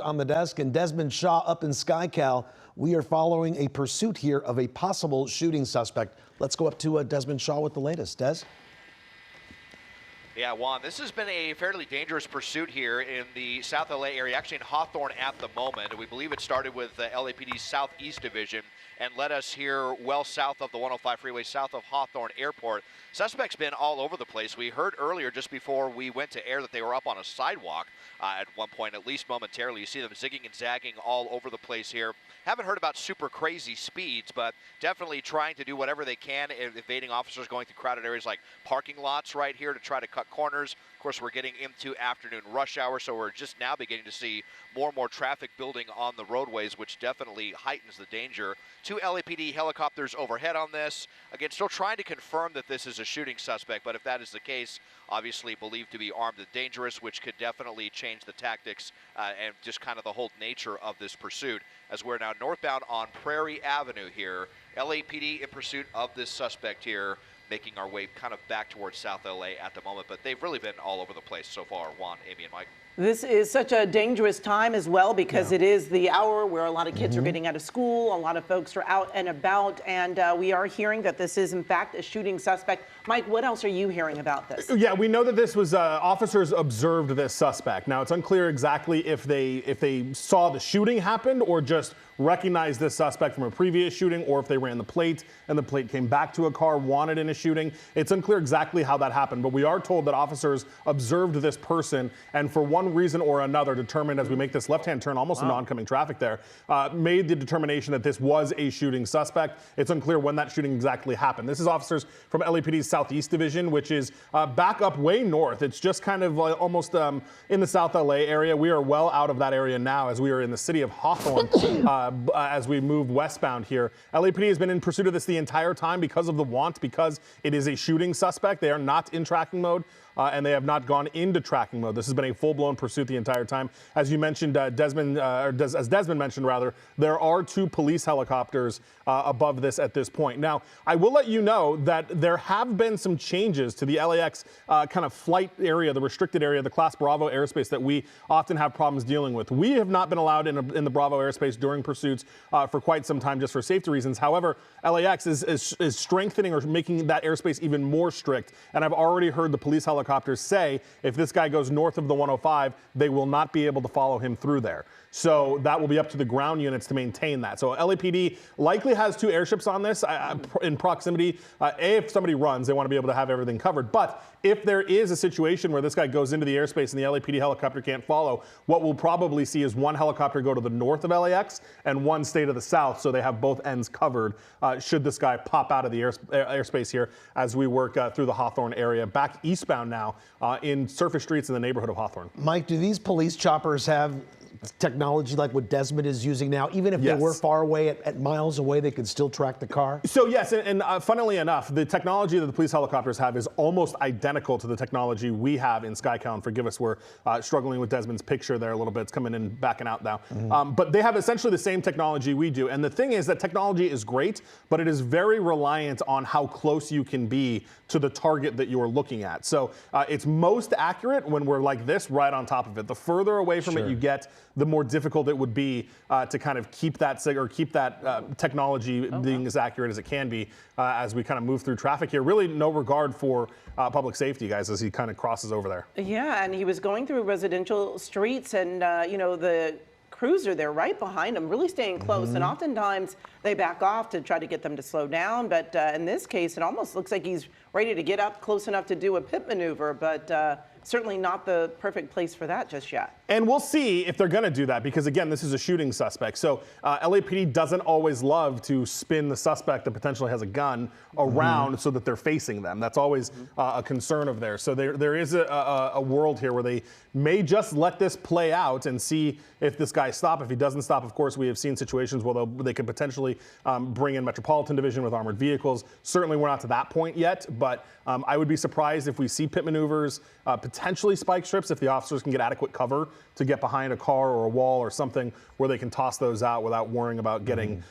On the desk, and Desmond Shaw up in SkyCal. We are following a pursuit here of a possible shooting suspect. Let's go up to Desmond Shaw with the latest. Des? Yeah, Juan, this has been a fairly dangerous pursuit here in the South LA area, actually in Hawthorne at the moment. We believe it started with LAPD's Southeast Division and led us here well south of the 105 freeway, south of Hawthorne Airport. Suspect's been all over the place. We heard earlier, just before we went to air, that they were up on a sidewalk at one point, at least momentarily. You see them zigging and zagging all over the place here. Haven't heard about super crazy speeds, but definitely trying to do whatever they can, evading officers going through crowded areas like parking lots right here to try to cut corners. Of course, we're getting into afternoon rush hour, so we're just now beginning to see more and more traffic building on the roadways, which definitely heightens the danger. 2 LAPD helicopters overhead on this. Again, still trying to confirm that this is a shooting suspect, but if that is the case, obviously believed to be armed and dangerous, which could definitely change the tactics and just kind of the whole nature of this pursuit, as we're now northbound on Prairie Avenue here. LAPD in pursuit of this suspect here, making our way kind of back towards South LA at the moment, but they've really been all over the place so far. Juan, Amy, and Mike. This is such a dangerous time as well, because it is the hour where a lot of kids are getting out of school, a lot of folks are out and about, and we are hearing that this is in fact a shooting suspect. Mike, what else are you hearing about this? Yeah, we know that this was officers observed this suspect. Now it's unclear exactly if they saw the shooting happened or just recognized this suspect from a previous shooting, or if they ran the plate and the plate came back to a car wanted in a shooting. It's unclear exactly how that happened, but we are told that officers observed this person and for one reason or another determined, as we make this left-hand turn, almost into oncoming traffic there, made the determination that this was a shooting suspect. It's unclear when that shooting exactly happened. This is officers from LAPD's Southeast Division, which is back up way north. It's just kind of almost in the South LA area. We are well out of that area now, as we are in the city of Hawthorne as we move westbound here. LAPD has been in pursuit of this the entire time because of the want, because it is a shooting suspect. They are not in tracking mode. And they have not gone into tracking mode. This has been a full-blown pursuit the entire time. As you mentioned, as Desmond mentioned, rather, there are 2 police helicopters above this at this point. Now, I will let you know that there have been some changes to the LAX kind of flight area, the restricted area, the Class Bravo airspace that we often have problems dealing with. We have not been allowed in the Bravo airspace during pursuits for quite some time, just for safety reasons. However, LAX is strengthening or making that airspace even more strict. And I've already heard the police helicopters say if this guy goes north of the 105, they will not be able to follow him through there. So that will be up to the ground units to maintain that. So LAPD likely has 2 airships on this in proximity. If somebody runs, they want to be able to have everything covered. But if there is a situation where this guy goes into the airspace and the LAPD helicopter can't follow, what we'll probably see is 1 helicopter go to the north of LAX and 1 stay to the south, so they have both ends covered should this guy pop out of the airspace here as we work through the Hawthorne area, back eastbound now in surface streets in the neighborhood of Hawthorne. Mike, do these police choppers have technology like what Desmond is using now? Even if they were far away, at miles away, they could still track the car? So yes, and funnily enough, the technology that the police helicopters have is almost identical to the technology we have in SkyCal. And forgive us, we're struggling with Desmond's picture there a little bit. It's coming in, backing out now. But they have essentially the same technology we do. And the thing is that technology is great, but it is very reliant on how close you can be to the target that you are looking at. So it's most accurate when we're like this, right on top of it. The further away from it you get, the more difficult it would be to kind of keep that technology being as accurate as it can be as we kind of move through traffic here. Really no regard for public safety, guys, as he kind of crosses over there. Yeah, and he was going through residential streets, and you know, the cruiser there right behind him, really staying close, and oftentimes they back off to try to get them to slow down, but in this case it almost looks like he's ready to get up close enough to do a pit maneuver, but certainly not the perfect place for that just yet. And we'll see if they're going to do that, because again, this is a shooting suspect. So LAPD doesn't always love to spin the suspect that potentially has a gun around so that they're facing them. That's always a concern of theirs. So there is a world here where they may just let this play out and see if this guy stops. If he doesn't stop, of course, we have seen situations where they could potentially bring in Metropolitan Division with armored vehicles. Certainly we're not to that point yet, but I would be surprised if we see pit maneuvers, potentially spike strips, if the officers can get adequate cover to get behind a car or a wall or something where they can toss those out without worrying about getting,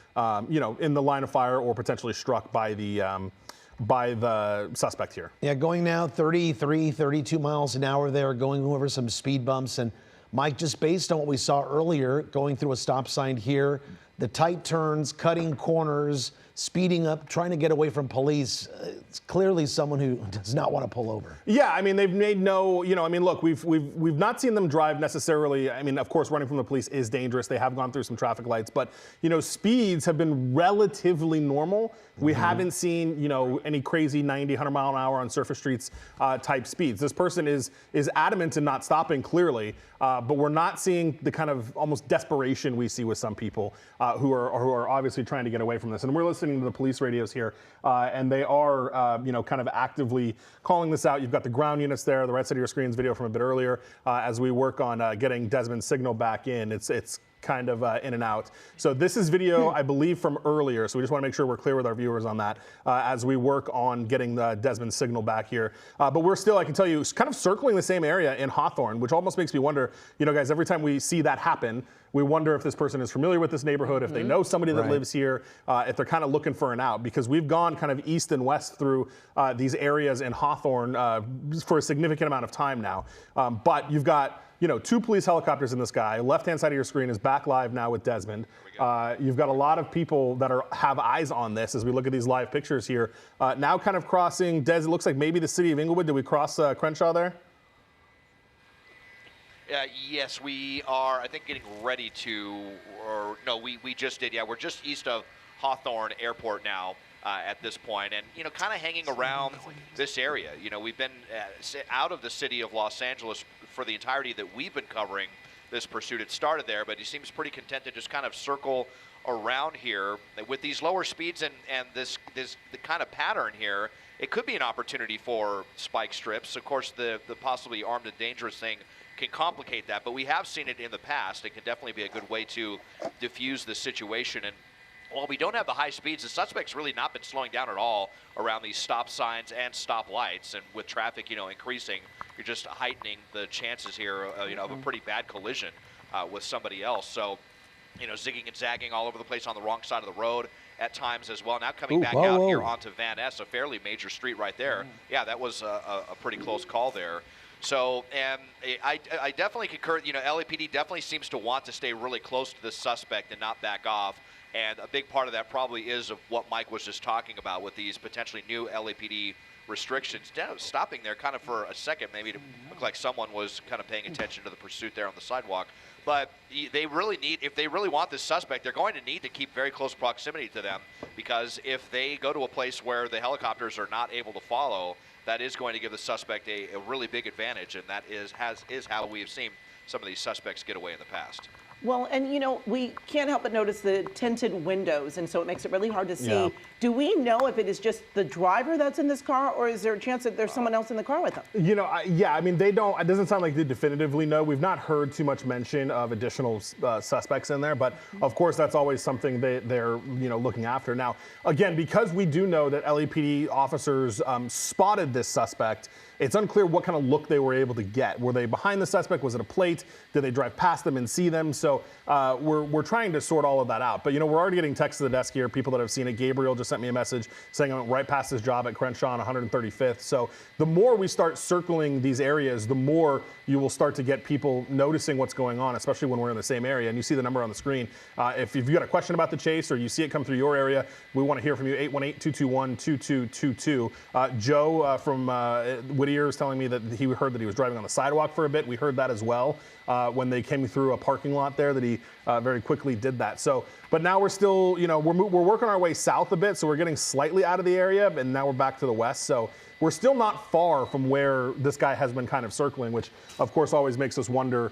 you know, in the line of fire or potentially struck by the suspect here. Yeah, going now 33, 32 miles an hour there, going over some speed bumps. And Mike, just based on what we saw earlier, going through a stop sign here, the tight turns, cutting corners, speeding up, trying to get away from police, it's clearly someone who does not want to pull over. Yeah, I mean, they've made no, I mean, look, we've not seen them drive necessarily. I mean, of course, running from the police is dangerous. They have gone through some traffic lights, but, speeds have been relatively normal. We haven't seen, any crazy 90, 100 mile an hour on surface streets type speeds. This person is adamant in not stopping, clearly, but we're not seeing the kind of almost desperation we see with some people who are obviously trying to get away from this. And we're listening to the police radios here, and they are, kind of actively calling this out. You've got the ground units there, the right side of your screen's video from a bit earlier, as we work on getting Desmond's signal back in. It's kind of in and out. So this is video, I believe, from earlier. So we just want to make sure we're clear with our viewers on that as we work on getting the Desmond signal back here. But we're still, I can tell you, kind of circling the same area in Hawthorne, which almost makes me wonder, guys, every time we see that happen, we wonder if this person is familiar with this neighborhood, if they know somebody that lives here, if they're kind of looking for an out, because we've gone kind of east and west through these areas in Hawthorne for a significant amount of time now. But you've got, 2 police helicopters in the sky. Left-hand side of your screen is back live now with Desmond. You've got a lot of people that have eyes on this as we look at these live pictures here. Now kind of crossing, Des, it looks like maybe the city of Inglewood. Did we cross Crenshaw there? Yes, we are, I think, getting ready to, or no, we just did. Yeah, we're just east of Hawthorne Airport now at this point, and, kind of hanging around this area. We've been out of the city of Los Angeles for the entirety that we've been covering this pursuit. It started there, but he seems pretty content to just kind of circle around here. With these lower speeds and this the kind of pattern here, it could be an opportunity for spike strips. Of course, the possibly armed and dangerous thing can complicate that, but we have seen it in the past. It can definitely be a good way to diffuse the situation. And while we don't have the high speeds, the suspect's really not been slowing down at all around these stop signs and stop lights. And with traffic, increasing, you're just heightening the chances here, of a pretty bad collision with somebody else. So, zigging and zagging all over the place on the wrong side of the road at times as well. Now coming back out here onto Van Ness, a fairly major street right there. Yeah, that was a pretty close call there. So, and I definitely concur, LAPD definitely seems to want to stay really close to the suspect and not back off. And a big part of that probably is of what Mike was just talking about with these potentially new LAPD restrictions. Stopping there kind of for a second, maybe to look like someone was kind of paying attention to the pursuit there on the sidewalk. But they really need, if they really want this suspect, they're going to need to keep very close proximity to them, because if they go to a place where the helicopters are not able to follow, that is going to give the suspect a really big advantage, and that is how we have seen some of these suspects get away in the past. Well, and we can't help but notice the tinted windows, and so it makes it really hard to see. Yeah. Do we know if it is just the driver that's in this car, or is there a chance that there's someone else in the car with them? Yeah, I mean, they don't, it doesn't sound like they definitively know. We've not heard too much mention of additional suspects in there, but of course that's always something they're looking after. Now, again, because we do know that LAPD officers spotted this suspect, it's unclear what kind of look they were able to get. Were they behind the suspect? Was it a plate? Did they drive past them and see them? So we're trying to sort all of that out. But we're already getting texts to the desk here. People that have seen it. Gabriel just sent me a message saying I went right past his job at Crenshaw on 135th. So the more we start circling these areas, the more you will start to get people noticing what's going on, especially when we're in the same area. And you see the number on the screen. If you've got a question about the chase or you see it come through your area, we want to hear from you. 818-221-2222. Joe from Whittier is telling me that he heard that he was driving on the sidewalk for a bit. We heard that as well when they came through a parking lot there, that he very quickly did that. So, but now we're still, we're working our way south a bit, so we're getting slightly out of the area, and now we're back to the west. So we're still not far from where this guy has been kind of circling, which of course always makes us wonder,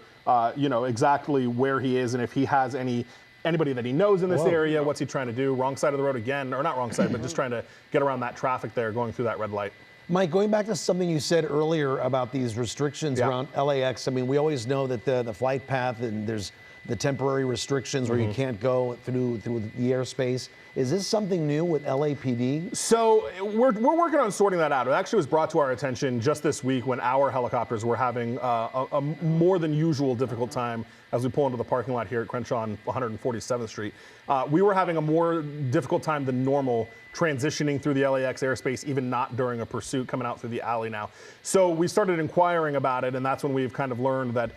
exactly where he is and if he has anybody that he knows in this area. What's he trying to do? Wrong side of the road again, or not wrong side, but just trying to get around that traffic there, going through that red light. Mike, going back to something you said earlier about these restrictions around LAX, I mean, we always know that the flight path and there's the temporary restrictions where you can't go through the airspace. Is this something new with LAPD? So we're working on sorting that out. It actually was brought to our attention just this week when our helicopters were having a more than usual difficult time as we pull into the parking lot here at Crenshaw on 147th Street. We were having a more difficult time than normal transitioning through the LAX airspace, even not during a pursuit coming out through the alley now. So we started inquiring about it, and that's when we've kind of learned that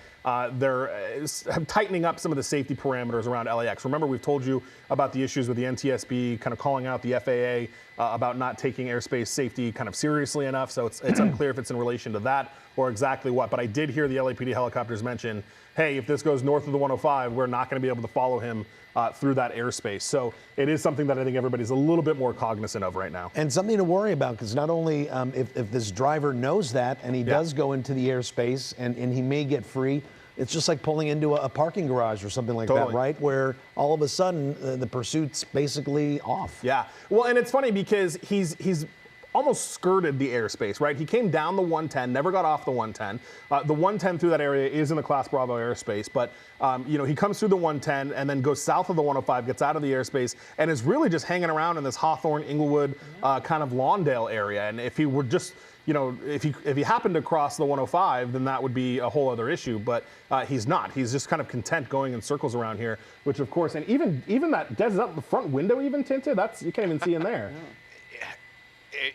they're tightening up some of the safety parameters around LAX. Remember, we've told you about the issues with the NTSB, kind of calling out the FAA about not taking airspace safety kind of seriously enough. So it's unclear if it's in relation to that or exactly what. But I did hear the LAPD helicopters mention, hey, if this goes north of the 105, we're not going to be able to follow him through that airspace. So it is something that I think everybody's a little bit more cognizant of right now. And something to worry about, because not only if this driver knows that and he does go into the airspace and he may get free, it's just like pulling into a parking garage or something like that, right? Where all of a sudden the pursuit's basically off. Yeah. Well, and it's funny because he's almost skirted the airspace, right? He came down the 110, never got off the 110. The 110 through that area is in the Class Bravo airspace, but he comes through the 110 and then goes south of the 105, gets out of the airspace, and is really just hanging around in this Hawthorne, Inglewood kind of Lawndale area. And if he were just if he happened to cross the 105, then that would be a whole other issue. But he's not. He's just kind of content going in circles around here, which of course, and even that, is that the front window even tinted? You can't even see in there.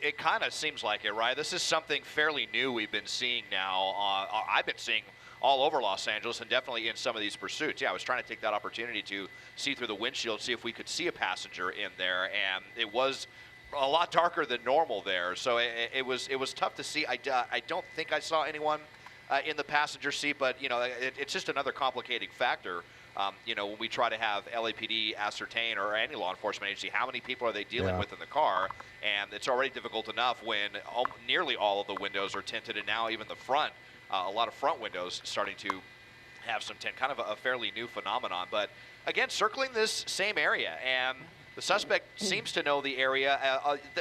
It kind of seems like it, right? This is something fairly new we've been seeing now. I've been seeing all over Los Angeles and definitely in some of these pursuits. Yeah, I was trying to take that opportunity to see through the windshield, see if we could see a passenger in there, and it was a lot darker than normal there. So it was tough to see. I don't think I saw anyone in the passenger seat, but it's just another complicating factor. When we try to have LAPD ascertain, or any law enforcement agency, how many people are they dealing with in the car, and it's already difficult enough when nearly all of the windows are tinted, and now even the front, a lot of front windows starting to have some tint. Kind of a fairly new phenomenon, but again, circling this same area, and the suspect seems to know the area.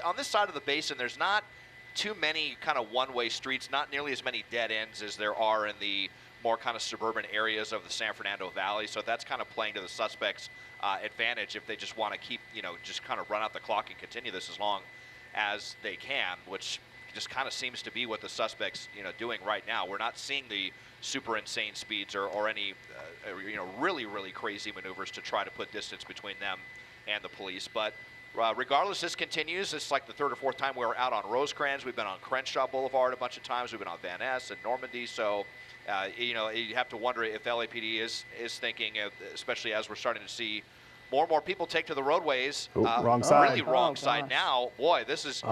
On this side of the basin, there's not too many kind of one-way streets, not nearly as many dead ends as there are in the more kind of suburban areas of the San Fernando Valley. So that's kind of playing to the suspect's advantage if they just want to keep, just kind of run out the clock and continue this as long as they can, which just kind of seems to be what the suspect's, doing right now. We're not seeing the super insane speeds or any, really, really crazy maneuvers to try to put distance between them and the police. But regardless, this continues. It's like the third or fourth time we were out on Rosecrans. We've been on Crenshaw Boulevard a bunch of times. We've been on Van Ness and Normandy. So, you have to wonder if LAPD is thinking, especially as we're starting to see more and more people take to the roadways. Wrong side. Really wrong side now. Boy, this is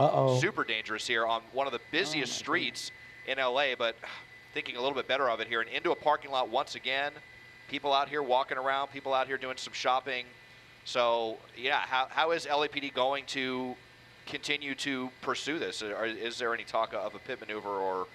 super dangerous here on one of the busiest streets in LA, but thinking a little bit better of it here and into a parking lot once again. People out here walking around, people out here doing some shopping. So, yeah, how is LAPD going to continue to pursue this? Is there any talk of a pit maneuver or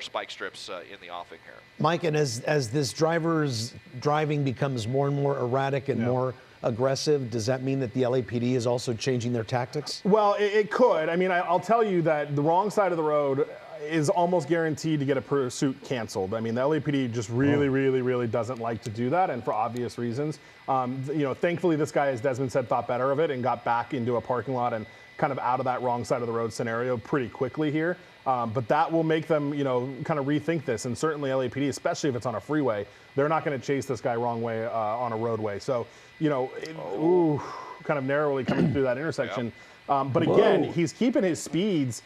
spike strips in the offing here? Mike, and as this driver's driving becomes more and more erratic and more aggressive, does that mean that the LAPD is also changing their tactics? Well, it could. I mean, I'll tell you that the wrong side of the road is almost guaranteed to get a pursuit canceled. I mean, the LAPD just really doesn't like to do that, and for obvious reasons. Thankfully, this guy, as Desmond said, thought better of it and got back into a parking lot and kind of out of that wrong side of the road scenario pretty quickly here. But that will make them, kind of rethink this. And certainly LAPD, especially if it's on a freeway, they're not going to chase this guy wrong way on a roadway. So, kind of narrowly coming through that intersection. But again, he's keeping his speeds,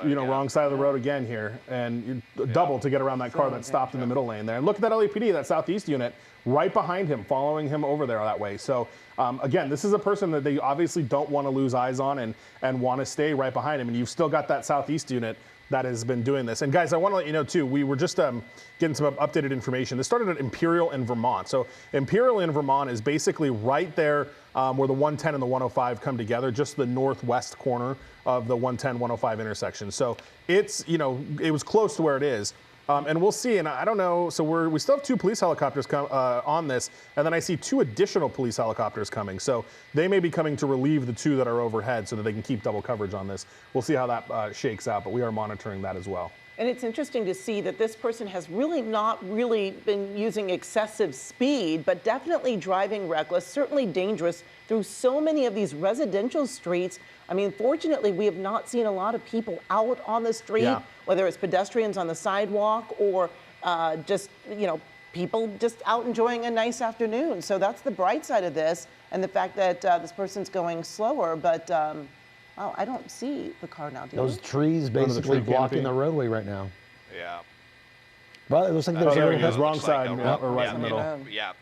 wrong side of the road again here, and double to get around that car that stopped in the middle lane there. And look at that LAPD, that southeast unit, right behind him, following him over there that way. So again, this is a person that they obviously don't want to lose eyes on and want to stay right behind him. And you've still got that southeast unit that has been doing this. And guys, I want to let you know too, we were just getting some updated information. This started at Imperial in Vermont. So Imperial in Vermont is basically right there where the 110 and the 105 come together, just the northwest corner of the 110-105 intersection. So it's, it was close to where it is. And we'll see, and I don't know, so we still have 2 police helicopters on this, and then I see 2 additional police helicopters coming. So they may be coming to relieve the 2 that are overhead so that they can keep double coverage on this. We'll see how that shakes out, but we are monitoring that as well. And it's interesting to see that this person has really not been using excessive speed, but definitely driving reckless, certainly dangerous through so many of these residential streets. I mean, fortunately, we have not seen a lot of people out on the street, whether it's pedestrians on the sidewalk or just, people just out enjoying a nice afternoon. So that's the bright side of this, and the fact that this person's going slower. But well, I don't see the car now. Do you? Those trees basically blocking the roadway right now. Yeah. Well, it looks like there's there a it is, wrong Looks side, like or right in the middle. Yeah.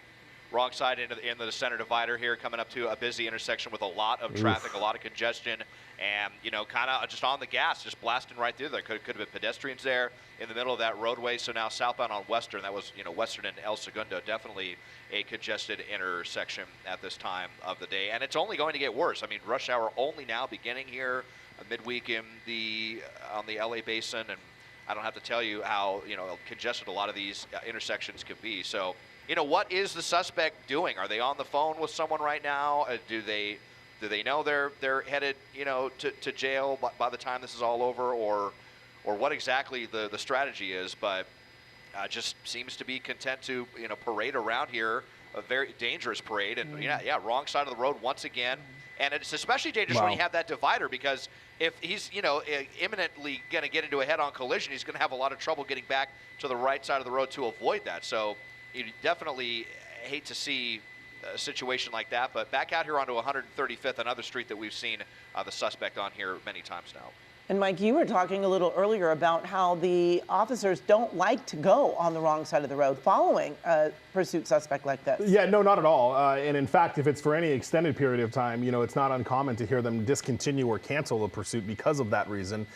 Wrong side into the center divider here, coming up to a busy intersection with a lot of traffic, a lot of congestion, and, you know, kind of just on the gas, just blasting right through there. Could have been pedestrians there in the middle of that roadway. So now southbound on Western, that was, you know, Western and El Segundo, definitely a congested intersection at this time of the day. And it's only going to get worse. I mean, rush hour only now beginning here midweek on the LA Basin, and I don't have to tell you how, you know, congested a lot of these intersections can be. So, you know, what is the suspect doing? Are they on the phone with someone right now? Do they know they're headed, you know, to jail by the time this is all over, or what exactly the strategy is? But just seems to be content to, you know, parade around here, a very dangerous parade, and yeah, wrong side of the road once again. And it's especially dangerous when you have that divider, because if he's, you know, imminently going to get into a head-on collision, he's going to have a lot of trouble getting back to the right side of the road to avoid that. So you definitely hate to see a situation like that. But back out here onto 135th, another street that we've seen the suspect on here many times now. And Mike, you were talking a little earlier about how the officers don't like to go on the wrong side of the road following a pursuit suspect like this. Yeah, no, not at all. And in fact, if it's for any extended period of time, you know, it's not uncommon to hear them discontinue or cancel the pursuit because of that reason,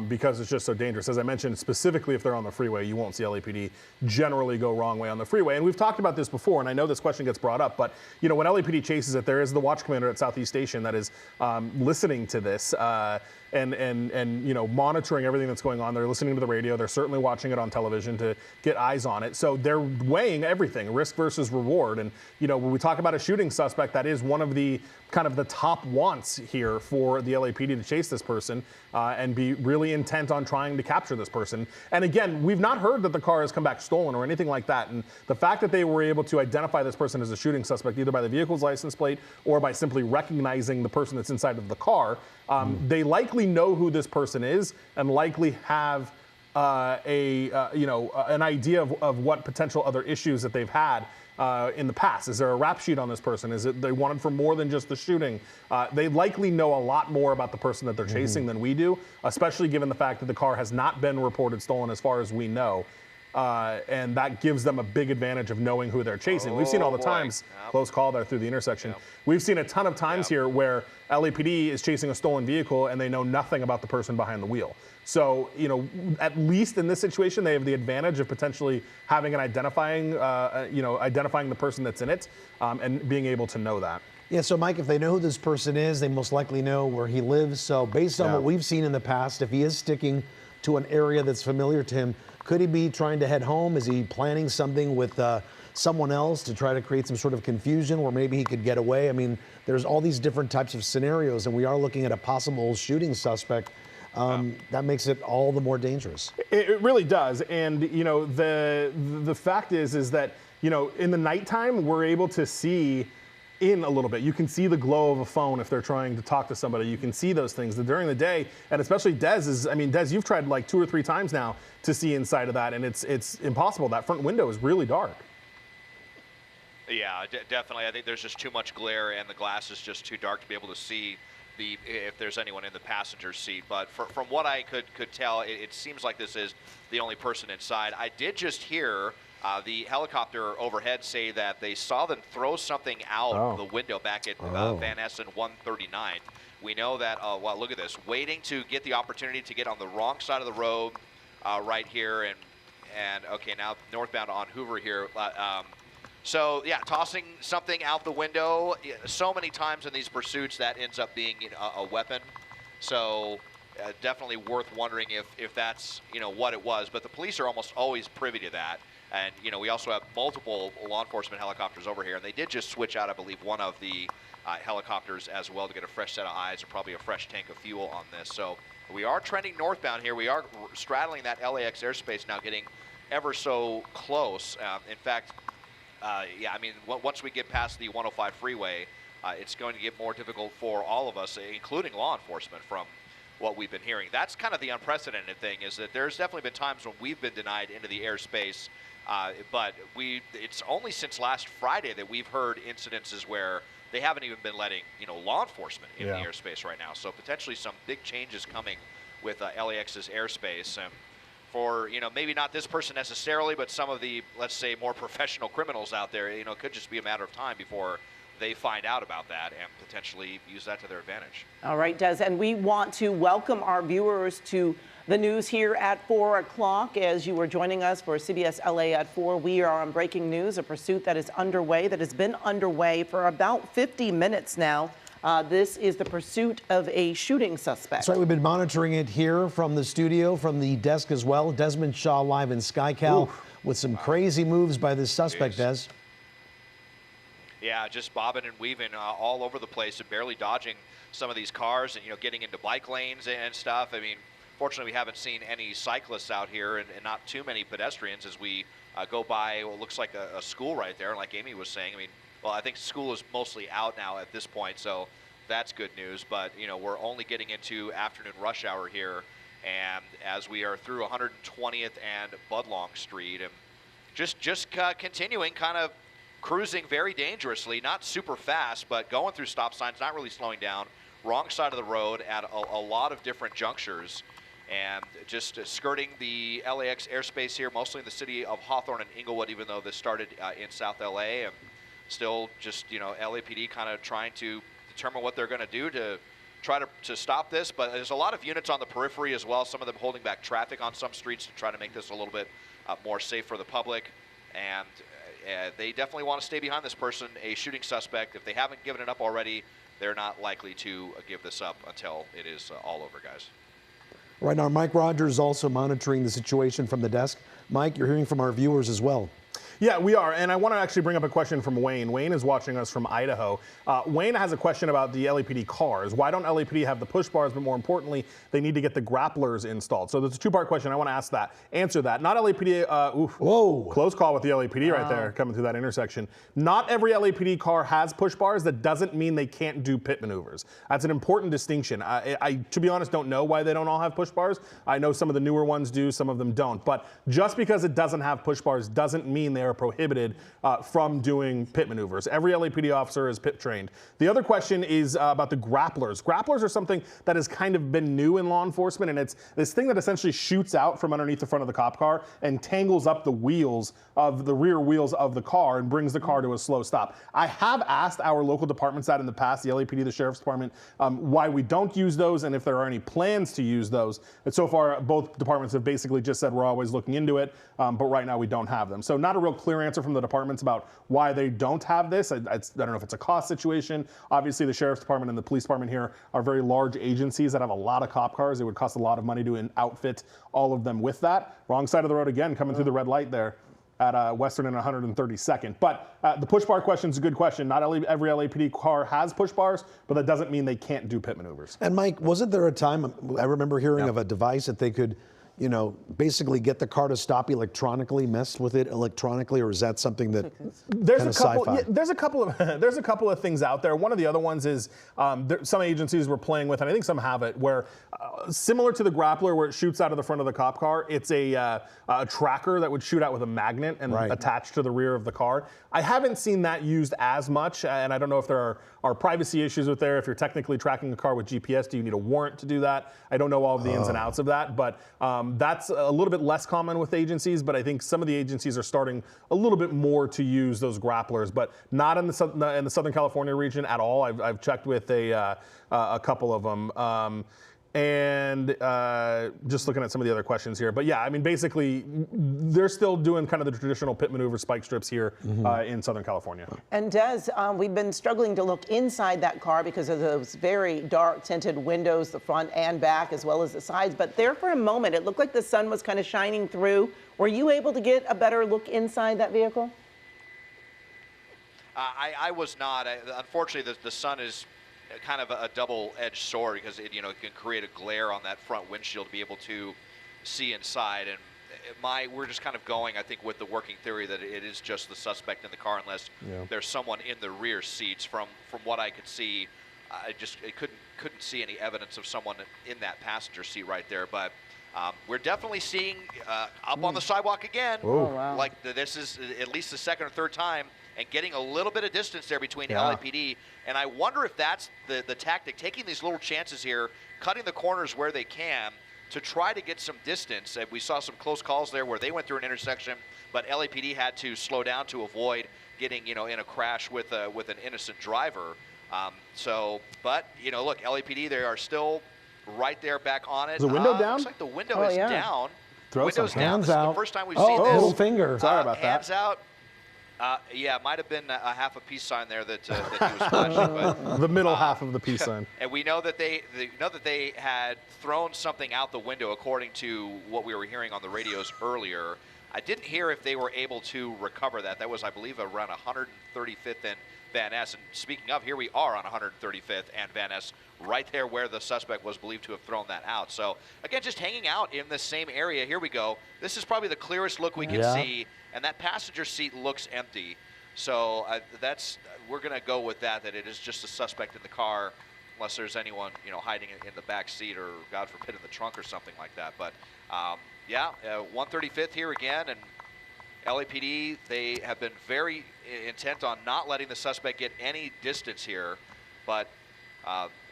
because it's just so dangerous. As I mentioned, specifically if they're on the freeway, you won't see LAPD generally go wrong way on the freeway. And we've talked about this before, and I know this question gets brought up, but, you know, when LAPD chases it, there is the watch commander at Southeast Station that is listening to this. And you know, monitoring everything that's going on. They're listening to the radio. They're certainly watching it on television to get eyes on it. So they're weighing everything, risk versus reward. And, you know, when we talk about a shooting suspect, that is one of the kind of the top wants here for the LAPD to chase this person and be really intent on trying to capture this person. And again, we've not heard that the car has come back stolen or anything like that. And the fact that they were able to identify this person as a shooting suspect, either by the vehicle's license plate or by simply recognizing the person that's inside of the car, they likely know who this person is and likely have you know, an idea of what potential other issues that they've had in the past. Is there a rap sheet on this person? Is it they wanted for more than just the shooting? They likely know a lot more about the person that they're chasing than we do, especially given the fact that the car has not been reported stolen as far as we know. And that gives them a big advantage of knowing who they're chasing. We've seen all the times, close call there through the intersection. We've seen a ton of times here where LAPD is chasing a stolen vehicle and they know nothing about the person behind the wheel. So, you know, at least in this situation, they have the advantage of potentially having an identifying, you know, identifying the person that's in it and being able to know that. Yeah, so Mike, if they know who this person is, they most likely know where he lives. So based on what we've seen in the past, if he is sticking to an area that's familiar to him, could he be trying to head home? Is he planning something with someone else to try to create some sort of confusion where maybe he could get away? I mean, there's all these different types of scenarios, and we are looking at a possible shooting suspect. That makes it all the more dangerous. It really does. And, you know, the fact is that, you know, in the nighttime, we're able to see in a little bit. You can see the glow of a phone if they're trying to talk to somebody. You can see those things. During the day, and especially Des I mean, Des, you've tried like 2 or 3 times now to see inside of that, and it's impossible. That front window is really dark. Yeah, definitely. I think there's just too much glare, and the glass is just too dark to be able to see if there's anyone in the passenger seat. But from what I could tell, it seems like this is the only person inside. I did just hear the helicopter overhead say that they saw them throw something out the window back at Van Essen 139. We know that, well, look at this, waiting to get the opportunity to get on the wrong side of the road right here, and okay, now northbound on Hoover here. So yeah, tossing something out the window. So many times in these pursuits that ends up being, you know, a weapon. So definitely worth wondering if that's, you know, what it was. But the police are almost always privy to that. And, you know, we also have multiple law enforcement helicopters over here, and they did just switch out, I believe, one of the helicopters as well to get a fresh set of eyes or probably a fresh tank of fuel on this. So we are trending northbound here. We are straddling that LAX airspace now, getting ever so close. In fact, yeah, I mean, once we get past the 105 freeway, it's going to get more difficult for all of us, including law enforcement, from what we've been hearing. That's kind of the unprecedented thing, is that there's definitely been times when we've been denied into the airspace But it's only since last Friday that we've heard incidences where they haven't even been letting, law enforcement in the airspace right now. So potentially some big changes coming with LAX's airspace. For, maybe not this person necessarily, but some of the, let's say, more professional criminals out there, it could just be a matter of time before they find out about that and potentially use that to their advantage. All right, Des, and we want to welcome our viewers to the news here at 4 o'clock. As you were joining us for CBS LA at 4, we are on breaking news, a pursuit that is underway, that has been underway for about 50 minutes now. This is the pursuit of a shooting suspect. That's right. We've been monitoring it here from the studio, from the desk as well. Desmond Shaw live in SkyCal with some crazy moves by this suspect, Des. Yeah, just bobbing and weaving all over the place and barely dodging some of these cars and, getting into bike lanes and stuff. I mean, fortunately, we haven't seen any cyclists out here and not too many pedestrians as we go by what looks like a school right there. And like Amy was saying, I mean, well, I think school is mostly out now at this point, so that's good news. But, we're only getting into afternoon rush hour here. And as we are through 120th and Budlong Street, and just continuing kind of cruising very dangerously, not super fast, but going through stop signs, not really slowing down, wrong side of the road at a lot of different junctures, and just skirting the LAX airspace here, mostly in the city of Hawthorne and Inglewood, even though this started in South LA, and still just, LAPD kind of trying to determine what they're going to do to try to stop this. But there's a lot of units on the periphery as well, some of them holding back traffic on some streets to try to make this a little bit more safe for the public. And they definitely want to stay behind this person, a shooting suspect. If they haven't given it up already, they're not likely to give this up until it is all over, guys. Right now, Mike Rogers also monitoring the situation from the desk. Mike, you're hearing from our viewers as well. Yeah, we are. And I want to actually bring up a question from Wayne. Wayne is watching us from Idaho. Wayne has a question about the LAPD cars. Why don't LAPD have the push bars, but more importantly, they need to get the grapplers installed? So there's a two-part question. I want to answer that. Not LAPD, Whoa. Close call with the LAPD right there, coming through that intersection. Not every LAPD car has push bars. That doesn't mean they can't do pit maneuvers. That's an important distinction. I, to be honest, don't know why they don't all have push bars. I know some of the newer ones do, some of them don't. But just because it doesn't have push bars doesn't mean they are prohibited from doing pit maneuvers. Every LAPD officer is pit trained. The other question is about the grapplers. Grapplers are something that has kind of been new in law enforcement, and it's this thing that essentially shoots out from underneath the front of the cop car and tangles up the wheels of the rear wheels of the car and brings the car to a slow stop. I have asked our local departments that in the past, the LAPD, the Sheriff's Department, why we don't use those and if there are any plans to use those. And so far, both departments have basically just said we're always looking into it, but right now we don't have them. So not a real clear answer from the departments about why they don't have this. I don't know if it's a cost situation. Obviously, the Sheriff's Department and the Police Department here are very large agencies that have a lot of cop cars. It would cost a lot of money to outfit all of them with that. Wrong side of the road again, coming through the red light there at Western and 132nd. But the push bar question is a good question. Not every LAPD car has push bars, but that doesn't mean they can't do pit maneuvers. And Mike, wasn't there a time, I remember hearing of a device that they could basically get the car to stop electronically, mess with it electronically, or is that something that there's kind a of couple? sci-fi? Yeah, there's a couple of things out there. One of the other ones is some agencies were playing with, and I think some have it, where similar to the grappler, where it shoots out of the front of the cop car, it's a tracker that would shoot out with a magnet and attach to the rear of the car. I haven't seen that used as much, and I don't know if there are privacy issues with there. If you're technically tracking a car with GPS, do you need a warrant to do that? I don't know all of the ins and outs of that, but that's a little bit less common with agencies, but I think some of the agencies are starting a little bit more to use those grapplers, but not in the Southern California region at all. I've checked with a couple of them. And just looking at some of the other questions here. But yeah, I mean, basically, they're still doing kind of the traditional pit maneuver spike strips here in Southern California. And Des, we've been struggling to look inside that car because of those very dark tinted windows, the front and back, as well as the sides. But there for a moment, it looked like the sun was kind of shining through. Were you able to get a better look inside that vehicle? I was not. Unfortunately, the sun is kind of a double-edged sword because it can create a glare on that front windshield to be able to see inside. And we're just kind of going, I think, with the working theory that it is just the suspect in the car unless there's someone in the rear seats. From what I could see, I couldn't see any evidence of someone in that passenger seat right there. But We're definitely seeing up on the sidewalk again. Oh, wow. Like this is at least the second or third time, and getting a little bit of distance there between LAPD. And I wonder if that's the tactic, taking these little chances here, cutting the corners where they can to try to get some distance. And we saw some close calls there where they went through an intersection, but LAPD had to slow down to avoid getting, in a crash with an innocent driver. But look, LAPD, they are still right there back on it. Is the window down? Looks like the window is down. Throw Window's some down. hands This is out. the first time we've seen this. Middle finger. Sorry about that. Hands out. Yeah, it might have been a half a peace sign there that he was flashing. But, The middle half of the peace sign. and we know that they had thrown something out the window, according to what we were hearing on the radios earlier. I didn't hear if they were able to recover that. That was, I believe, around 135th and Van Ness. And speaking of, here we are on 135th and Van Ness, right there where the suspect was believed to have thrown that out. So, again, just hanging out in the same area. Here we go. This is probably the clearest look we can see, and that passenger seat looks empty. So we're going to go with that it is just a suspect in the car, unless there's anyone, hiding in the back seat or, God forbid, in the trunk or something like that. But, 135th here again, and LAPD, they have been very intent on not letting the suspect get any distance here, but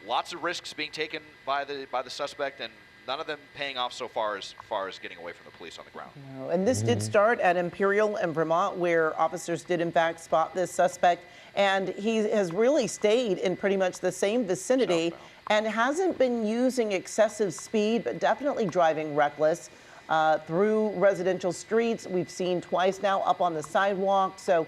lots of risks being taken by the suspect, and none of them paying off so far as getting away from the police on the ground. No, and this did start at Imperial in Vermont, where officers did in fact spot this suspect, and he has really stayed in pretty much the same vicinity and hasn't been using excessive speed, but definitely driving reckless through residential streets. We've seen twice now up on the sidewalk. So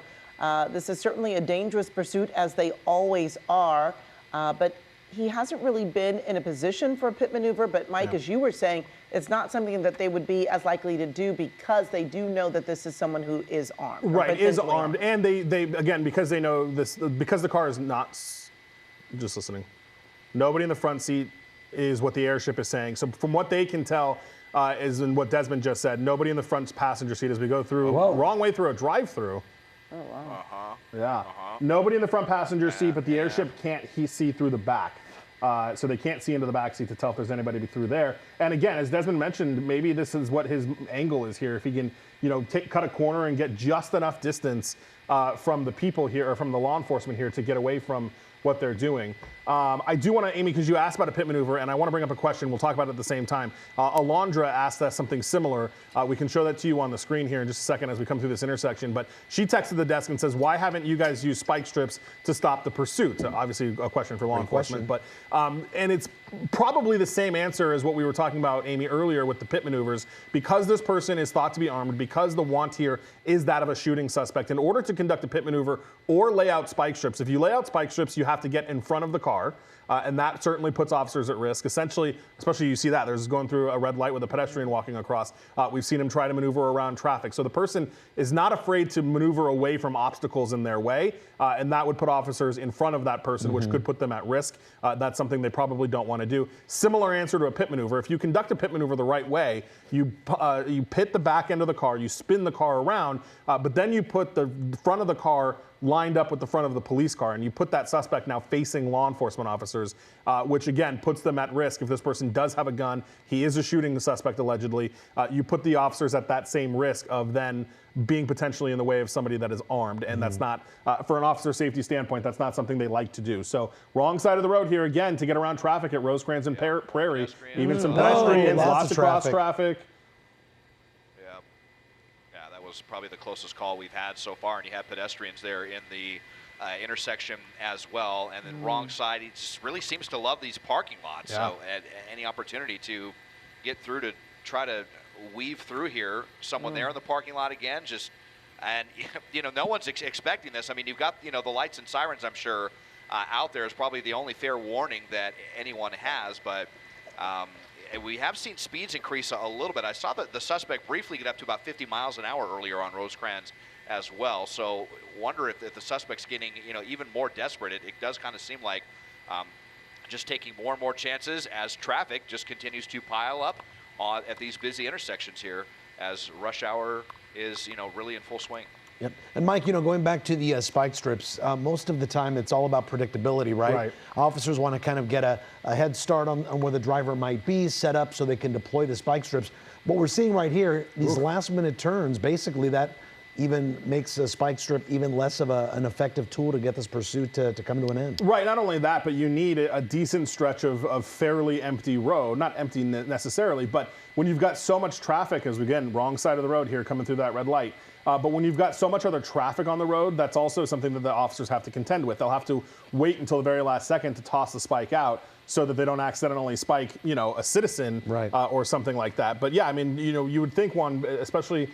this is certainly a dangerous pursuit, as they always are. But he hasn't really been in a position for a pit maneuver. But Mike, as you were saying, it's not something that they would be as likely to do, because they do know that this is someone who is armed. Right, is armed. And they again, because they know this, because the car is not, just listening, nobody in the front seat is what the airship is saying. So from what they can tell, is in what Desmond just said, nobody in the front passenger seat as we go through, wrong way through a drive-through. Oh, wow. Yeah. Nobody in the front passenger seat, but the airship can't see through the back. So they can't see into the back seat to tell if there's anybody through there. And again, as Desmond mentioned, maybe this is what his angle is here. If he can, cut a corner and get just enough distance from the people here, or from the law enforcement here, to get away from what they're doing. I do want to, Amy, because you asked about a pit maneuver, and I want to bring up a question. We'll talk about it at the same time. Alondra asked us something similar. We can show that to you on the screen here in just a second as we come through this intersection. But she texted the desk and says, why haven't you guys used spike strips to stop the pursuit? So obviously a question for law enforcement. But and it's probably the same answer as what we were talking about, Amy, earlier with the pit maneuvers. Because this person is thought to be armed, because the want here is that of a shooting suspect, in order to conduct a pit maneuver or lay out spike strips, if you lay out spike strips, you have to get in front of the car. And that certainly puts officers at risk. Essentially, especially you see that, there's going through a red light with a pedestrian walking across. We've seen him try to maneuver around traffic. So the person is not afraid to maneuver away from obstacles in their way, and that would put officers in front of that person, which could put them at risk. That's something they probably don't want to do. Similar answer to a pit maneuver. If you conduct a pit maneuver the right way, you pit the back end of the car, you spin the car around, but then you put the front of the car lined up with the front of the police car, and you put that suspect now facing law enforcement officers, which again puts them at risk. If this person does have a gun, he is a shooting suspect allegedly, you put the officers at that same risk of then being potentially in the way of somebody that is armed, and that's not, for an officer safety standpoint, that's not something they like to do. So wrong side of the road here again to get around traffic at Rosecrans and Prairie, even some pedestrians, lots of cross traffic. Was probably the closest call we've had so far, and you have pedestrians there in the intersection as well. And then wrong side, he just really seems to love these parking lots. So at any opportunity to get through, to try to weave through here, someone there in the parking lot again, and no one's expecting this. I mean, you've got the lights and sirens, I'm sure, out there is probably the only fair warning that anyone has, but we have seen speeds increase a little bit. I saw that the suspect briefly get up to about 50 miles an hour earlier on Rosecrans as well. So wonder if the suspect's getting even more desperate. It does kind of seem like just taking more and more chances as traffic just continues to pile up at these busy intersections here as rush hour is really in full swing. Yep. And Mike, going back to the spike strips, most of the time it's all about predictability, right? Right. Officers want to kind of get a head start on where the driver might be, set up so they can deploy the spike strips. What we're seeing right here, these last-minute turns, basically that even makes a spike strip even less of an effective tool to get this pursuit to come to an end. Right, not only that, but you need a decent stretch of fairly empty road. Not empty necessarily, but when you've got so much traffic, as again, wrong side of the road here coming through that red light, but when you've got so much other traffic on the road, that's also something that the officers have to contend with. They'll have to wait until the very last second to toss the spike out so that they don't accidentally spike, a citizen right. Or something like that. But yeah, I mean, you would think one, especially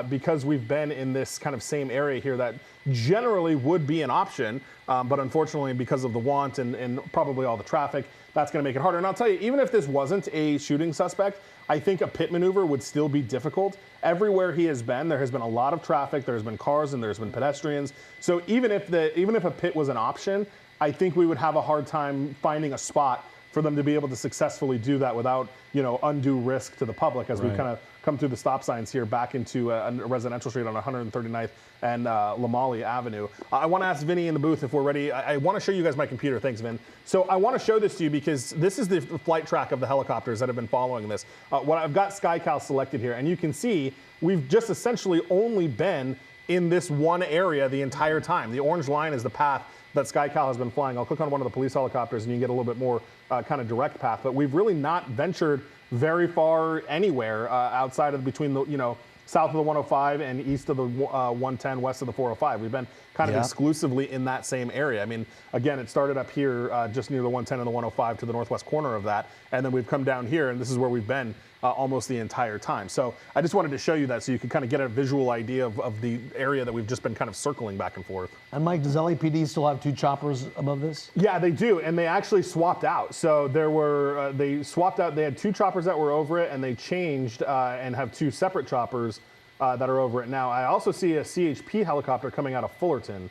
because we've been in this kind of same area here, that generally would be an option, but unfortunately because of the want and probably all the traffic, that's going to make it harder. And I'll tell you, even if this wasn't a shooting suspect, I think a pit maneuver would still be difficult. Everywhere he has been, there has been a lot of traffic, there's been cars and there's been pedestrians. So even if a pit was an option, I think we would have a hard time finding a spot for them to be able to successfully do that without, undue risk to the public as we kind of come through the stop signs here back into a residential street on 139th and Lamali Avenue. I want to ask Vinny in the booth if we're ready. I want to show you guys my computer. Thanks, Vin. So I want to show this to you because this is the flight track of the helicopters that have been following this. I've got SkyCal selected here, and you can see we've just essentially only been in this one area the entire time. The orange line is the path that SkyCal has been flying. I'll click on one of the police helicopters and you can get a little bit more kind of direct path, but we've really not ventured very far anywhere outside of between the, south of the 105 and east of the 110, west of the 405. We've been kind of exclusively in that same area. I mean, again, it started up here just near the 110 and the 105 to the northwest corner of that, and then we've come down here, and this is where we've been almost the entire time. So I just wanted to show you that so you could kind of get a visual idea of the area that we've just been kind of circling back and forth. And Mike, does LAPD still have 2 choppers above this? Yeah, they do, and they actually swapped out. So there were, they swapped out, they had 2 choppers that were over it, and they changed and have 2 separate choppers that are over it now. I also see a CHP helicopter coming out of Fullerton.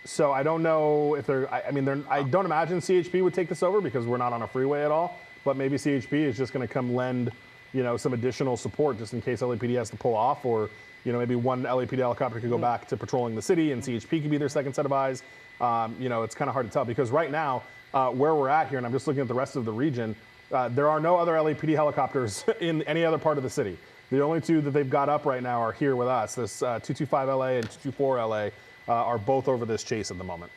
So I don't know if I don't imagine CHP would take this over because we're not on a freeway at all. But maybe CHP is just going to come lend, some additional support just in case LAPD has to pull off, or maybe one LAPD helicopter could go back to patrolling the city, and CHP could be their second set of eyes. It's kind of hard to tell because right now, where we're at here, and I'm just looking at the rest of the region, there are no other LAPD helicopters in any other part of the city. The only 2 that they've got up right now are here with us. This 225 LA and 224 LA are both over this chase at the moment.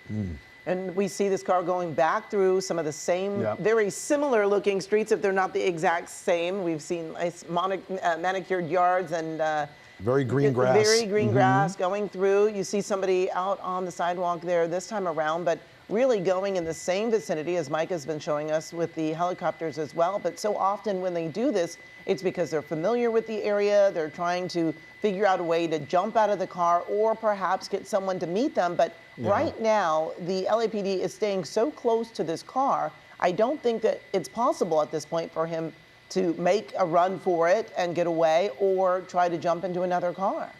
And we see this car going back through some of the same, very similar looking streets, if they're not the exact same. We've seen nice manicured yards and very green grass. Very green grass going through. You see somebody out on the sidewalk there this time around, but really going in the same vicinity as Mike has been showing us with the helicopters as well. But so often when they do this, it's because they're familiar with the area. They're trying to figure out a way to jump out of the car or perhaps get someone to meet them. But right now, the LAPD is staying so close to this car, I don't think that it's possible at this point for him to make a run for it and get away or try to jump into another car.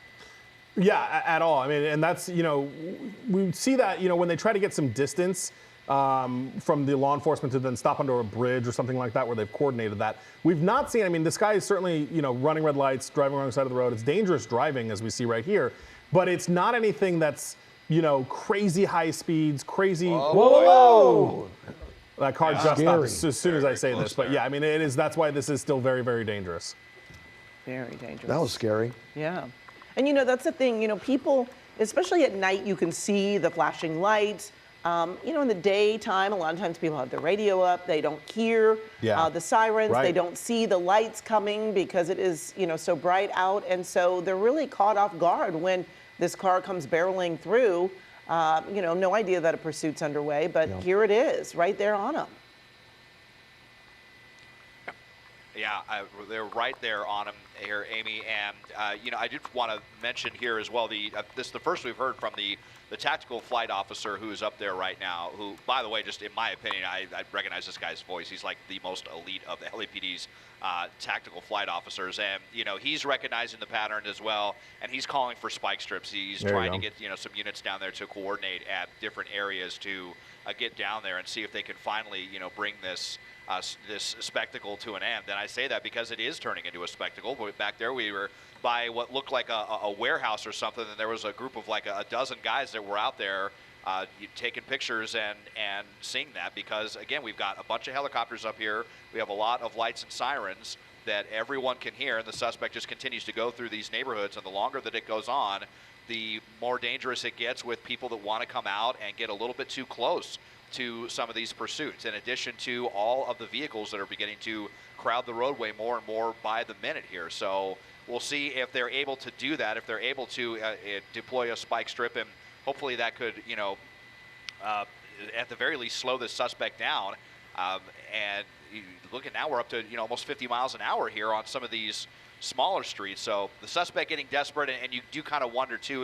Yeah, at all. I mean, and that's, we see that, when they try to get some distance from the law enforcement to then stop under a bridge or something like that where they've coordinated that. We've not seen, this guy is certainly, running red lights, driving wrong side of the road. It's dangerous driving, as we see right here, but it's not anything that's, crazy high speeds, crazy. Whoa! That car just stopped as soon as I say this. But yeah, it is, that's why this is still very, very dangerous. Very dangerous. That was scary. Yeah. And that's the thing, people, especially at night, you can see the flashing lights. In the daytime, a lot of times people have the radio up. They don't hear the sirens. Right. They don't see the lights coming because it is, so bright out. And so they're really caught off guard when this car comes barreling through. No idea that a pursuit's underway, but here it is, right there on them. Yeah, they're right there on him here, Amy. And, I did want to mention here as well, this is the first we've heard from the tactical flight officer who is up there right now, who, by the way, just in my opinion, I recognize this guy's voice. He's like the most elite of the LAPD's tactical flight officers. And, he's recognizing the pattern as well, and he's calling for spike strips. He's trying to get, some units down there to coordinate at different areas to get down there and see if they can finally, bring this this spectacle to an end. And I say that because it is turning into a spectacle. But back there, we were by what looked like a warehouse or something, and there was a group of like a dozen guys that were out there taking pictures and seeing that, because again, we've got a bunch of helicopters up here. We have a lot of lights and sirens that everyone can hear, and the suspect just continues to go through these neighborhoods. And the longer that it goes on, the more dangerous it gets with people that want to come out and get a little bit too close to some of these pursuits, in addition to all of the vehicles that are beginning to crowd the roadway more and more by the minute here. So we'll see if they're able to do that, if they're able to deploy a spike strip, and hopefully that could, you know, at the very least slow this suspect down. And look at now, we're up to, you know, almost 50 miles an hour here on some of these smaller streets. So the suspect getting desperate, and you do kind of wonder too,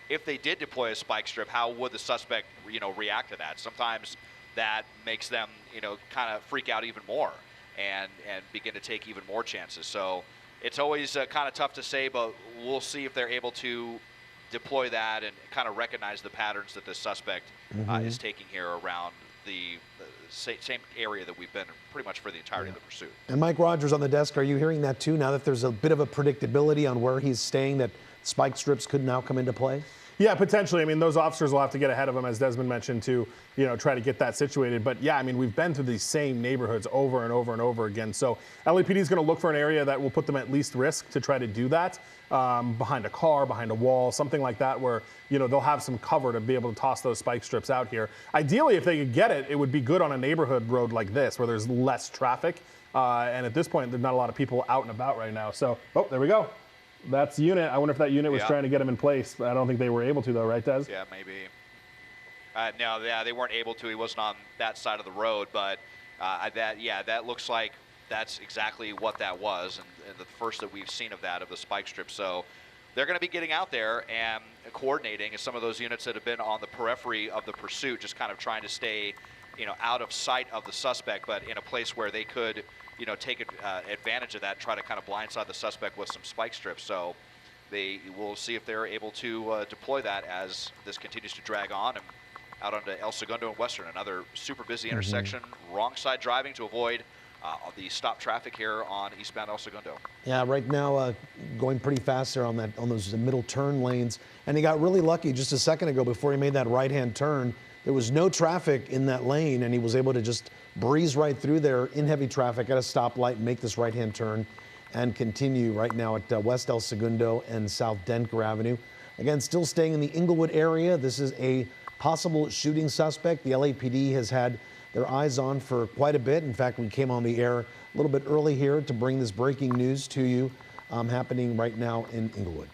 if they did deploy a spike strip, how would the suspect, you know, react to that? Sometimes that makes them, you know, kind of freak out even more and begin to take even more chances. So it's always kind of tough to say, but we'll see if they're able to deploy that and kind of recognize the patterns that the suspect is taking here around the same area that we've been pretty much for the entirety of the pursuit. And Mike Rogers on the desk, are you hearing that too, now that there's a bit of a predictability on where he's staying, that spike strips could now come into play? Yeah, potentially. I mean, those officers will have to get ahead of them, as Desmond mentioned, to, you know, try to get that situated. But yeah, I mean, we've been through these same neighborhoods over and over and over again. So LAPD is going to look for an area that will put them at least risk to try to do that, behind a car, behind a wall, something like that, where, you know, they'll have some cover to be able to toss those spike strips out here. Ideally, if they could get it, it would be good on a neighborhood road like this, where there's less traffic. And at this point, there's not a lot of people out and about right now. So, oh, there we go. That's the unit. I wonder if that unit was trying to get him in place. I don't think they were able to, though, right, Des? Yeah, maybe. No, yeah, they weren't able to. He wasn't on that side of the road, but that looks like that's exactly what that was, and the first that we've seen of that, of the spike strip. So they're going to be getting out there and coordinating as some of those units that have been on the periphery of the pursuit, just kind of trying to stay, you know, out of sight of the suspect, but in a place where they could, you know, take advantage of that and try to kind of blindside the suspect with some spike strips. So they will see if they're able to deploy that as this continues to drag on and out onto El Segundo and Western, another super busy intersection, wrong side driving to avoid the stop traffic here on eastbound El Segundo. Yeah, right now going pretty fast there on those middle turn lanes, and he got really lucky just a second ago before he made that right-hand turn. There was no traffic in that lane, and he was able to just breeze right through there in heavy traffic at a stoplight, make this right-hand turn, and continue right now at West El Segundo and South Denker Avenue. Again, still staying in the Inglewood area. This is a possible shooting suspect. The LAPD has had their eyes on for quite a bit. In fact, we came on the air a little bit early here to bring this breaking news to you, happening right now in Inglewood.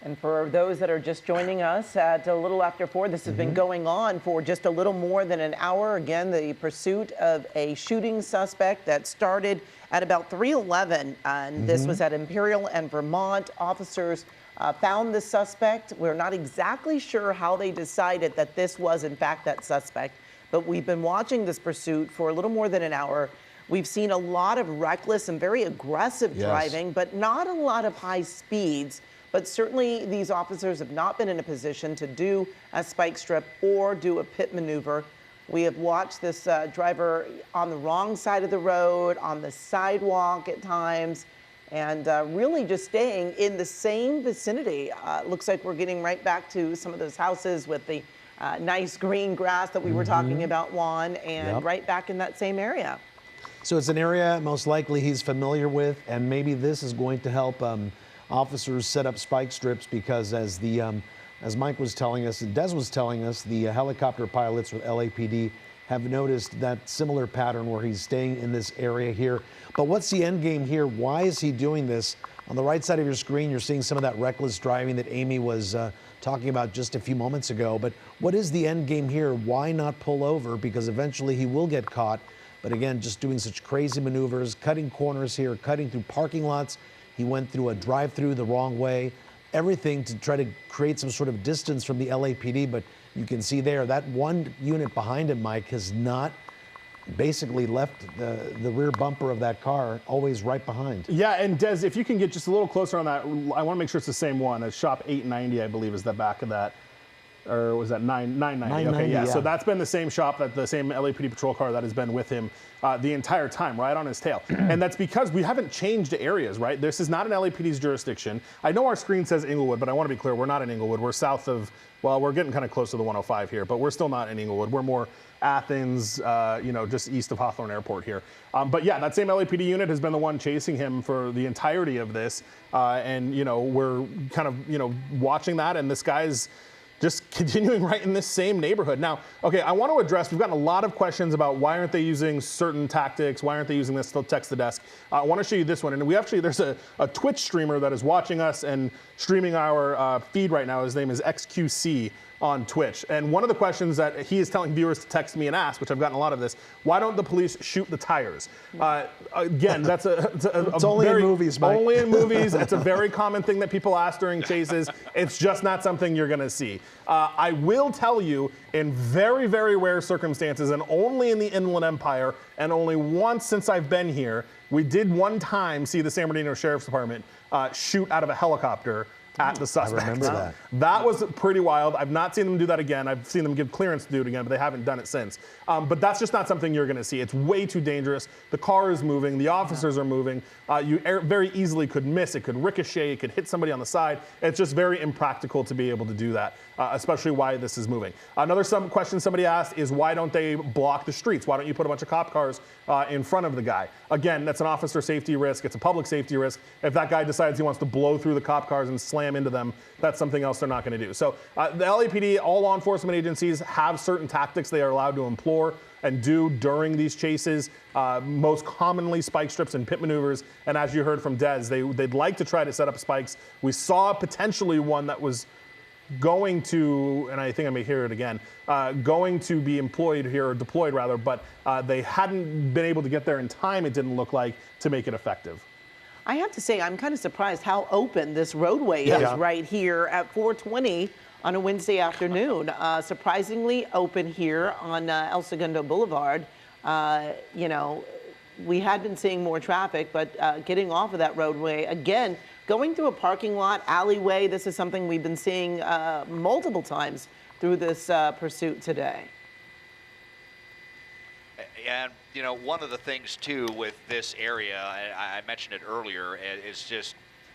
And for those that are just joining us at a little after 4, this has been going on for just a little more than an hour. Again, the pursuit of a shooting suspect that started at about 3:11, and this was at Imperial and Vermont. Officers found the suspect. We're not exactly sure how they decided that this was, in fact, that suspect, but we've been watching this pursuit for a little more than an hour. We've seen a lot of reckless and very aggressive driving, but not a lot of high speeds. But certainly these officers have not been in a position to do a spike strip or do a pit maneuver. We have watched this driver on the wrong side of the road, on the sidewalk at times, and really just staying in the same vicinity. Looks like we're getting right back to some of those houses with the nice green grass that we were talking about, Juan, and right back in that same area. So it's an area most likely he's familiar with, and maybe this is going to help officers set up spike strips, because as Mike was telling us and Des was telling us, the helicopter pilots with LAPD have noticed that similar pattern where he's staying in this area here. But what's the end game here? Why is he doing this? On the right side of your screen, you're seeing some of that reckless driving that Amy was talking about just a few moments ago. But what is the end game here? Why not pull over? Because eventually he will get caught. But again, just doing such crazy maneuvers, cutting corners here, cutting through parking lots. He went through a drive-through the wrong way, everything to try to create some sort of distance from the LAPD. But you can see there, that one unit behind him, Mike, has not basically left the rear bumper of that car, always right behind. Yeah, and Des, if you can get just a little closer on that, I want to make sure it's the same one. Shop 890, I believe, is the back of that. or was that 990? Okay, 990, yeah. So yeah. that's been the same shop, that the same LAPD patrol car that has been with him the entire time, right on his tail. And that's because we haven't changed areas, right? This is not an LAPD's jurisdiction. I know our screen says Inglewood, but I want to be clear, we're not in Inglewood. We're south of, well, we're getting kind of close to the 105 here, but we're still not in Inglewood. We're more Athens, just east of Hawthorne Airport here. But yeah, that same LAPD unit has been the one chasing him for the entirety of this. And we're kind of, watching that, and this guy's just continuing right in this same neighborhood. Now, okay, I want to address, we've gotten a lot of questions about why aren't they using certain tactics? Why aren't they using this to text the desk? I want to show you this one. And there's a Twitch streamer that is watching us and streaming our feed right now. His name is XQC on Twitch. And one of the questions that he is telling viewers to text me and ask, which I've gotten a lot of this, why don't the police shoot the tires? Again, that's it's only in movies, Mike. Only in movies. It's a very common thing that people ask during chases. It's just not something you're going to see. I will tell you, in very, very rare circumstances, and only in the Inland Empire, and only once since I've been here, we did one time see the San Bernardino Sheriff's Department shoot out of a helicopter at the suspect. I remember that. That was pretty wild. I've not seen them do that again. I've seen them give clearance to do it again, but they haven't done it since. But that's just not something you're going to see. It's way too dangerous. The car is moving. The officers are moving. You very easily could miss. It could ricochet. It could hit somebody on the side. It's just very impractical to be able to do that, especially why this is moving. Another question somebody asked is, why don't they block the streets? Why don't you put a bunch of cop cars in front of the guy? Again, that's an officer safety risk. It's a public safety risk. If that guy decides he wants to blow through the cop cars and slam into them, that's something else they're not going to do. So the LAPD, all law enforcement agencies have certain tactics they are allowed to employ and do during these chases, most commonly spike strips and pit maneuvers. And as you heard from Des, they'd like to try to set up spikes. We saw potentially one that was going to, and I think I may hear it again, going to be employed here, or deployed rather, but they hadn't been able to get there in time, it didn't look like, to make it effective. I have to say, I'm kind of surprised how open this roadway is right here at 420 on a Wednesday afternoon. Surprisingly open here on El Segundo Boulevard. We had been seeing more traffic, but getting off of that roadway, again, going through a parking lot, alleyway, this is something we've been seeing multiple times through this pursuit today. And, one of the things, too, with this area, I mentioned it earlier, is just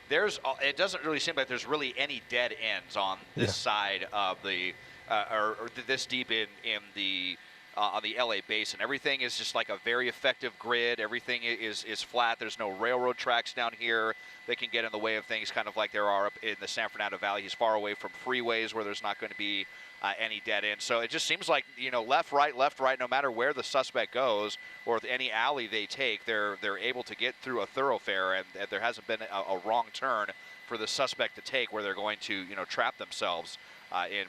it doesn't really seem like there's really any dead ends on this side of the, or this deep in the, on the LA basin. Everything is just like a very effective grid. Everything is flat. There's no railroad tracks down here that can get in the way of things, kind of like there are up in the San Fernando Valley. He's far away from freeways where there's not going to be any dead ends. So it just seems like, left, right, no matter where the suspect goes or any alley they take, they're able to get through a thoroughfare, and there hasn't been a wrong turn for the suspect to take where they're going to, trap themselves in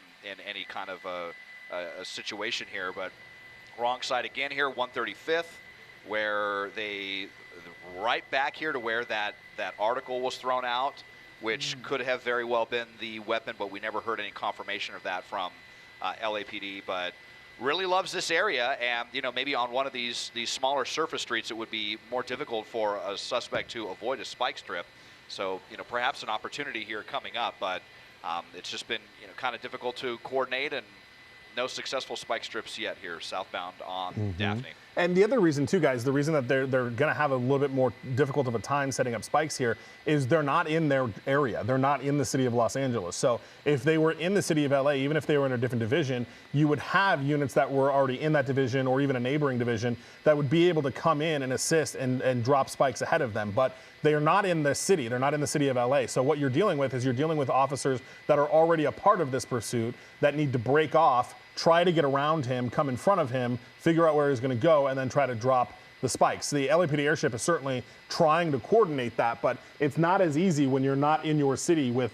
any kind of a situation here. But wrong side again here, 135th, where they right back here to where that article was thrown out, which could have very well been the weapon, but we never heard any confirmation of that from LAPD. But really loves this area, and maybe on one of these smaller surface streets, it would be more difficult for a suspect to avoid a spike strip. So perhaps an opportunity here coming up, but it's just been kind of difficult to coordinate, and no successful spike strips yet here southbound on Daphne. And the other reason too, guys, the reason that they're going to have a little bit more difficult of a time setting up spikes here is they're not in their area. They're not in the city of Los Angeles. So if they were in the city of LA, even if they were in a different division, you would have units that were already in that division or even a neighboring division that would be able to come in and assist and drop spikes ahead of them. But they are not in the city. They're not in the city of LA. So what you're dealing with is you're dealing with officers that are already a part of this pursuit that need to break off, try to get around him, come in front of him, figure out where he's going to go, and then try to drop the spikes. The LAPD airship is certainly trying to coordinate that, but it's not as easy when you're not in your city with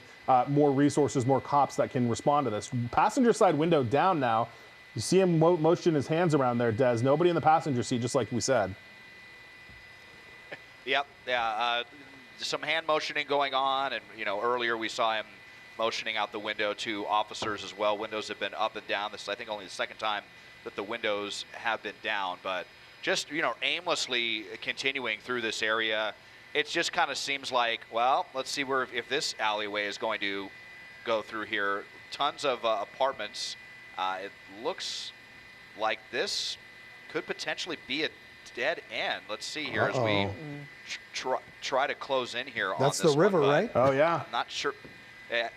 more resources, more cops that can respond to this. Passenger side window down now. You see him motion his hands around there, Des. Nobody in the passenger seat, just like we said. Yep, yeah, some hand motioning going on, and earlier we saw him motioning out the window to officers as well. Windows have been up and down. This is, I think, only the second time that the windows have been down, but just, aimlessly continuing through this area. It just kind of seems like, well, let's see if this alleyway is going to go through here. tons of apartments. It looks like this could potentially be a dead end. Let's see here as we try to close in here on this. That's the river, one, right? Oh, yeah. I'm not sure.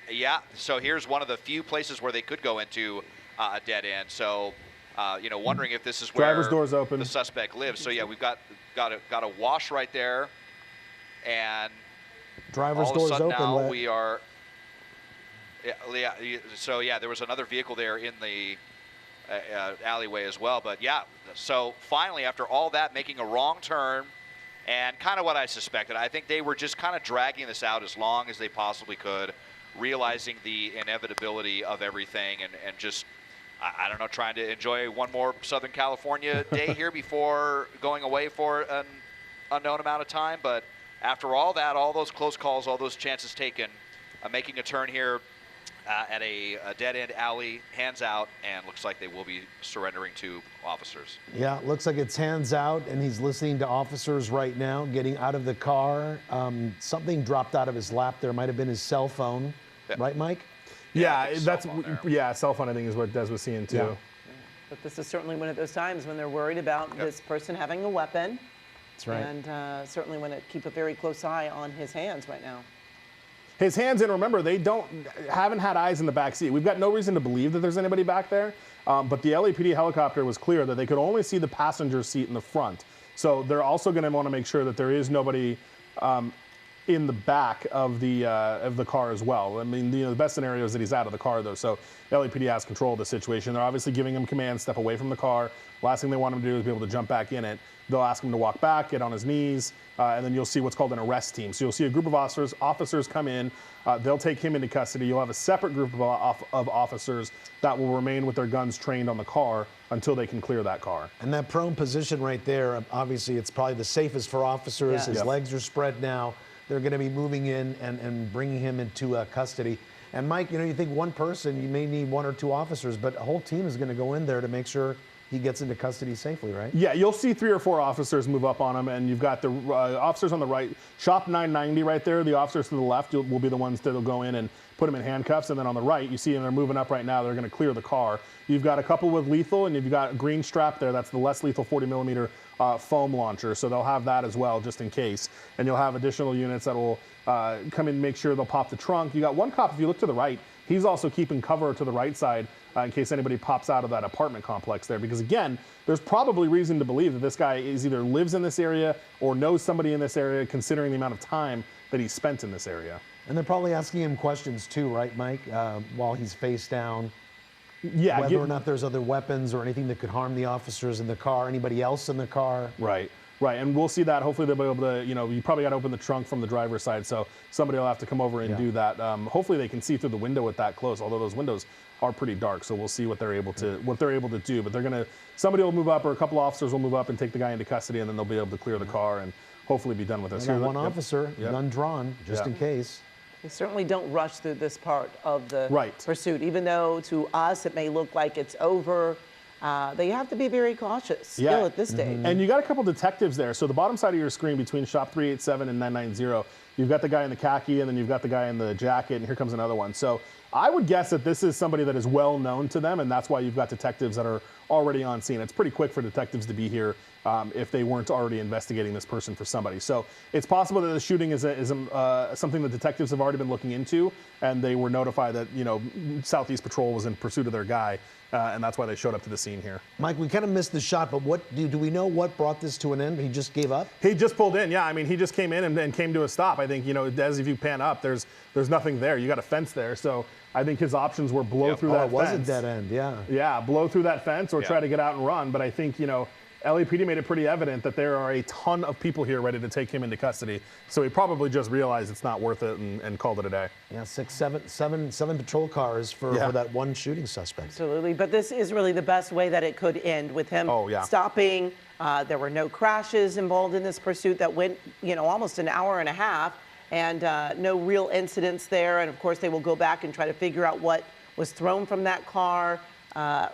Yeah, so here's one of the few places where they could go into a dead end. So, wondering if this is where Driver's door's open. the suspect lives. So yeah, we've got a wash right there, and Driver's all of a door's sudden open. now we are. Yeah. So yeah, there was another vehicle there in the alleyway as well. But yeah, so finally, after all that, making a wrong turn, and kind of what I suspected, I think they were just kind of dragging this out as long as they possibly could, realizing the inevitability of everything, and just, I don't know, trying to enjoy one more Southern California day here before going away for an unknown amount of time. But after all that, all those close calls, all those chances taken, making a turn here at a dead-end alley, hands out, and looks like they will be surrendering to officers. Yeah, looks like it's hands out, and he's listening to officers right now, getting out of the car. Something dropped out of his lap there. Might have been his cell phone, right, Mike? Yeah, cell phone I think is what Des was seeing too. Yeah. But this is certainly one of those times when they're worried about this person having a weapon. That's right. And certainly want to keep a very close eye on his hands right now. His hands, and remember, they haven't had eyes in the back seat. We've got no reason to believe that there's anybody back there, but the LAPD helicopter was clear that they could only see the passenger seat in the front. So they're also going to want to make sure that there is nobody in the back of the car as well. I mean, the best scenario is that he's out of the car, though. So the LAPD has control of the situation. They're obviously giving him commands, step away from the car. Last thing they want him to do is be able to jump back in it. They'll ask him to walk back, get on his knees, and then you'll see what's called an arrest team. So you'll see a group of officers come in. They'll take him into custody. You'll have a separate group of officers that will remain with their guns trained on the car until they can clear that car. And that prone position right there, obviously it's probably the safest for officers. Yes. His Yep. legs are spread now. They're going to be moving in and bringing him into custody. And Mike, you think one person, you may need one or two officers, but a whole team is going to go in there to make sure he gets into custody safely, right? Yeah, you'll see 3 or 4 officers move up on him, and you've got the officers on the right. Shop 990 right there. The officers to the left will be the ones that will go in and put him in handcuffs. And then on the right, you see them, they're moving up right now. They're going to clear the car. You've got a couple with lethal, and you've got a green strap there. That's the less lethal 40-millimeter foam launcher. So they'll have that as well, just in case. And you'll have additional units that will come in and make sure they'll pop the trunk. You got one cop, if you look to the right, he's also keeping cover to the right side in case anybody pops out of that apartment complex there. Because again, there's probably reason to believe that this guy either lives in this area or knows somebody in this area, considering the amount of time that he's spent in this area. And they're probably asking him questions too, right, Mike? While he's face down. Yeah, Whether or not there's other weapons or anything that could harm the officers in the car, anybody else in the car. Right. And we'll see that. Hopefully they'll be able to, you probably got to open the trunk from the driver's side, so somebody will have to come over and do that. Hopefully they can see through the window with that close, although those windows are pretty dark, so we'll see what they're able to do. But somebody will move up, or a couple officers will move up and take the guy into custody, and then they'll be able to clear the car and hopefully be done with this. And one officer, gun drawn, just in case. They certainly don't rush through this part of the Right. pursuit, even though to us it may look like it's over. They have to be very cautious still at this stage. And you got a couple detectives there. So the bottom side of your screen between shop 387 and 990, you've got the guy in the khaki, and then you've got the guy in the jacket, and here comes another one. So I would guess that this is somebody that is well known to them, and that's why you've got detectives that are already on scene. It's pretty quick for detectives to be here if they weren't already investigating this person for somebody. So it's possible that the shooting is something that detectives have already been looking into, and they were notified that Southeast Patrol was in pursuit of their guy, and that's why they showed up to the scene here. Mike, we kind of missed the shot, but what do we know what brought this to an end? He just gave up? He just pulled in, yeah. I mean, he just came in and came to a stop. I think, as if you pan up, there's nothing there. You got a fence there, so I think his options were blow through that fence. It was a dead end, yeah. Yeah, blow through that fence or try to get out and run. But I think, LAPD made it pretty evident that there are a ton of people here ready to take him into custody. So he probably just realized it's not worth it and called it a day. Yeah, seven patrol cars for that one shooting suspect. Absolutely, but this is really the best way that it could end with him stopping. There were no crashes involved in this pursuit that went, almost an hour and a half, and no real incidents there. And of course, they will go back and try to figure out what was thrown from that car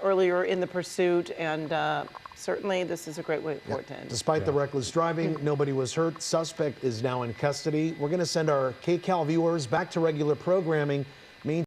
earlier in the pursuit, and certainly this is a great way for it to end. Despite the reckless driving, nobody was hurt. Suspect is now in custody. We're going to send our KCAL viewers back to regular programming.